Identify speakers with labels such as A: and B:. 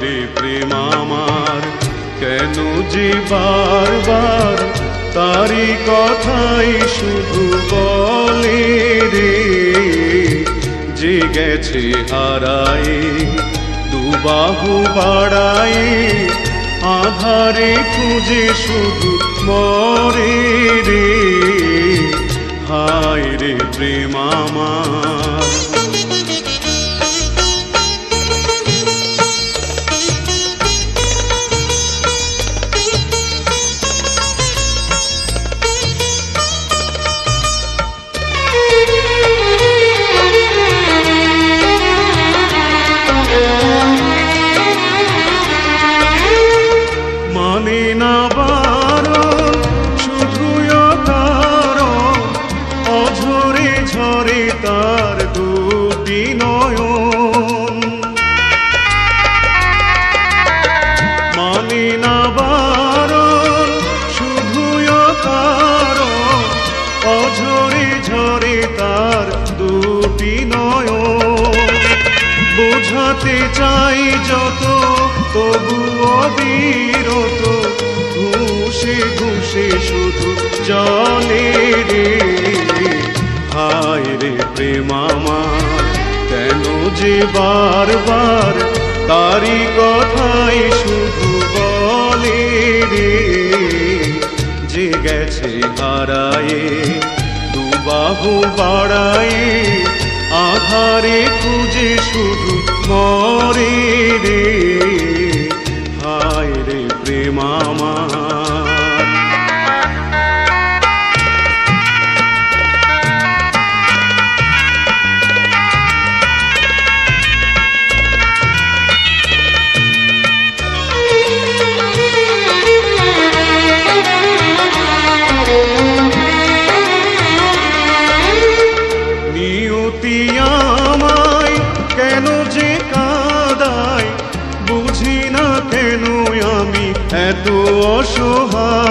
A: রে প্রেম আমার, কেন যে বারবার তারি কথাই শুধু বলে রে। যে গেছে হারায় দুবাহু বাড়ায়, আধারে খুঁজে শুধু মরে রে। হায় রে প্রেম আমার। মানে না বারণ শুধুই কারণ, অঝরে ঝরে তার দুটি নয়ন। মানে না বারণ শুধুই কারণ, অঝরে ঝরে তার দুটি নয়ন। বোঝাতে চাই যত তবুও বিরত, ঘুষে ঘুষে শুধু জলে রে। হায় রে প্রেম আমার, কেন যে বারবার তারি কথাই শুধু বলে রে। যে গেছে হারায়ে দুবাহু বাড়ায়ে, আধারে খুঁজে শুধু মরে রে। হায় রে প্রেম আমার। নিয়তি আমায় কেন যে কাঁদায়, বুঝি না কেন আমি এত অসহায়।